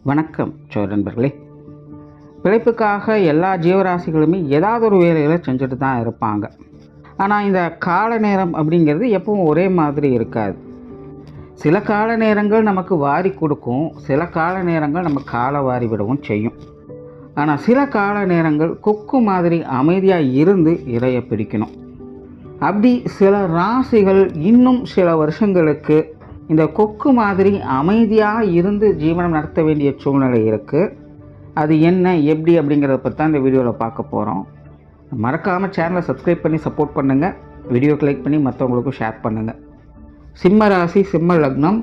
வணக்கம் நண்பர்களே. பிழைப்புக்காக எல்லா ஜீவராசிகளுமே ஏதாவது ஒரு வேலைகளை செஞ்சுட்டு தான் இருப்பாங்க. ஆனால் இந்த கால நேரம் அப்படிங்கிறது எப்பவும் ஒரே மாதிரி இருக்காது. சில கால நேரங்கள் நமக்கு வாரி கொடுக்கும், சில கால நேரங்கள் நம்ம காலை வாரி விடவும் செய்யும். ஆனால் சில கால நேரங்கள் கொக்கு மாதிரி அமைதியாக இருந்து இரையை பிடிக்கணும். அப்படி சில ராசிகள் இன்னும் சில வருஷங்களுக்கு இந்த கொக்கு மாதிரி அமைதியாக இருந்து ஜீவனம் நடத்த வேண்டிய சூழ்நிலை இருக்குது. அது என்ன எப்படி அப்படிங்கிறத பற்றி தான் இந்த வீடியோவில் பார்க்க போகிறோம். மறக்காமல் சேனலை சப்ஸ்கிரைப் பண்ணி சப்போர்ட் பண்ணுங்கள், வீடியோக்கு லைக் பண்ணி மற்றவங்களுக்கும் ஷேர் பண்ணுங்கள். சிம்ம ராசி சிம்ம லக்னம்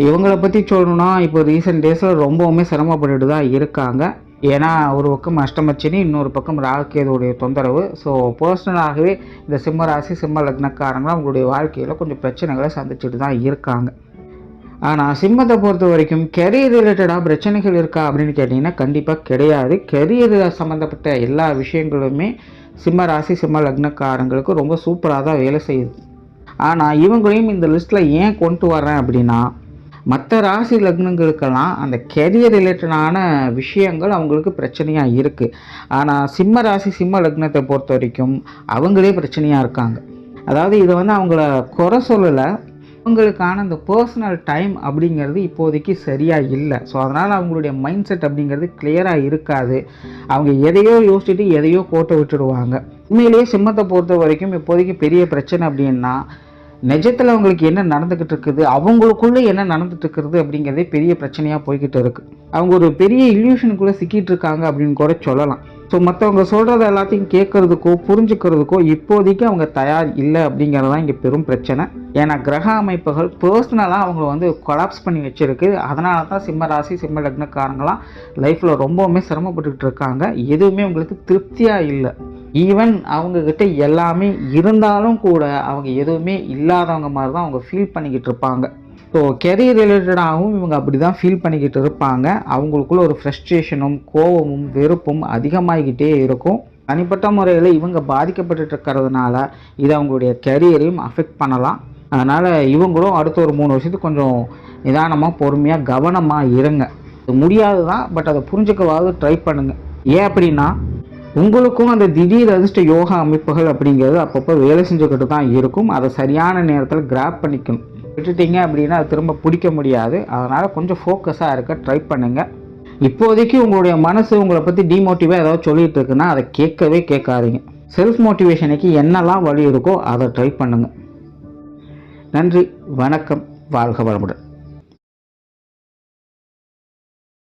இவங்களை பற்றி சொல்லணும்னா இப்போ ரீசெண்ட் டேஸில் ரொம்பவுமே சிரமப்பட்டுட்டு தான் இருக்காங்க. ஏன்னா ஒரு பக்கம் அஷ்டமச்சனி, இன்னொரு பக்கம் ராகுகேதுவுடைய தொந்தரவு. ஸோ பர்சனலாகவே இந்த சிம்ம ராசி சிம்ம லக்னக்காரங்களாம் அவங்களுடைய வாழ்க்கையில் கொஞ்சம் பிரச்சனைகளை சந்திச்சுட்டு தான் இருக்காங்க. ஆனால் சிம்மத்தை பொறுத்த வரைக்கும் கெரியர் ரிலேட்டடாக பிரச்சனைகள் இருக்கா அப்படின்னு கேட்டிங்கன்னா கண்டிப்பாக கிடையாது. கெரியர் சம்மந்தப்பட்ட எல்லா விஷயங்களுமே சிம்ம ராசி சிம்ம லக்னக்காரங்களுக்கு ரொம்ப சூப்பராக தான் வேலை செய்யுது. ஆனால் இவங்களையும் இந்த லிஸ்ட்டில் ஏன் கொண்டு வரேன் அப்படின்னா, மற்ற ராசி லக்னங்களுக்கெல்லாம் அந்த கெரியர் ரிலேட்டடான விஷயங்கள் அவங்களுக்கு பிரச்சனையாக இருக்குது. ஆனால் சிம்ம ராசி சிம்ம லக்னத்தை பொறுத்த வரைக்கும் அவங்களே பிரச்சனையாக இருக்காங்க. அதாவது இதை அவங்கள குறை சொல்லலை, அவங்களுக்கான அந்த பர்சனல் டைம் அப்படிங்கிறது இப்போதைக்கு சரியாக இல்லை. ஸோ அதனால் அவங்களுடைய மைண்ட் செட் அப்படிங்கிறது கிளியராக இருக்காது. அவங்க எதையோ யோசிச்சுட்டு எதையோ கோட்டை விட்டுடுவாங்க. உண்மையிலேயே சிம்மத்தை பொறுத்த வரைக்கும் இப்போதைக்கு பெரிய பிரச்சனை அப்படின்னா, நிஜத்தில் அவங்களுக்கு என்ன நடந்துக்கிட்டு இருக்குது, அவங்களுக்குள்ளே என்ன நடந்துட்டு இருக்கிறது அப்படிங்கிறதே பெரிய பிரச்சனையாக போய்கிட்டு இருக்குது. அவங்க ஒரு பெரிய இல்யூஷனுக்குள்ளே சிக்கிட்டு இருக்காங்க அப்படின்னு கூட சொல்லலாம். ஸோ மற்றவங்க சொல்கிறத எல்லாத்தையும் கேட்குறதுக்கோ புரிஞ்சுக்கிறதுக்கோ இப்போதைக்கு அவங்க தயார் இல்லை அப்படிங்கிறது தான் இங்கே பெரும் பிரச்சனை. ஏன்னா கிரக அமைப்புகள் பர்சனலாக அவங்கள கொலாப்ஸ் பண்ணி வச்சுருக்கு. அதனால தான் சிம்ம ராசி சிம்ம லக்னக்காரங்களாம் லைஃப்பில் ரொம்பவுமே சிரமப்பட்டுக்கிட்டு இருக்காங்க. எதுவுமே அவங்களுக்கு திருப்தியாக இல்லை. ஈவன் அவங்கக்கிட்ட எல்லாமே இருந்தாலும் கூட அவங்க எதுவுமே இல்லாதவங்க மாதிரி தான் அவங்க ஃபீல் பண்ணிக்கிட்டு இருப்பாங்க. ஸோ கெரியர் ரிலேட்டடாகவும் இவங்க அப்படி தான் ஃபீல் பண்ணிக்கிட்டு இருப்பாங்க. அவங்களுக்குள்ள ஒரு ஃப்ரஸ்ட்ரேஷனும் கோபமும் வெறுப்பும் அதிகமாகிக்கிட்டே இருக்கும். தனிப்பட்ட முறையில் இவங்க பாதிக்கப்பட்டு இருக்கிறதுனால இது அவங்களுடைய கெரியரையும் அஃபெக்ட் பண்ணலாம். அதனால் இவங்களும் அடுத்த ஒரு 3 வருஷத்துக்கு கொஞ்சம் நிதானமாக பொறுமையாக கவனமாக இருங்க. இது முடியாது தான், பட் அதை புரிஞ்சுக்கவாவது ட்ரை பண்ணுங்கள். ஏன் அப்படின்னா, உங்களுக்கும் அந்த திடீர் அதிர்ஷ்ட யோகா அமைப்புகள் அப்படிங்கிறது அப்பப்போ வேலை செஞ்சுக்கிட்டு தான் இருக்கும். அதை சரியான நேரத்தில் கிராப் பண்ணிக்கணும். விட்டுட்டீங்க அப்படின்னா அது திரும்ப பிடிக்க முடியாது. அதனால் கொஞ்சம் ஃபோக்கஸாக இருக்க ட்ரை பண்ணுங்கள். இப்போதைக்கு உங்களுடைய மனசு உங்களை பற்றி டிமோட்டிவாக ஏதாவது சொல்லிகிட்டு இருக்குன்னா அதை கேட்கவே கேட்காதீங்க. செல்ஃப் மோட்டிவேஷனுக்கு என்னெல்லாம் வழி இருக்கோ அதை ட்ரை பண்ணுங்கள். நன்றி, வணக்கம், வாழ்க வளமுடன்.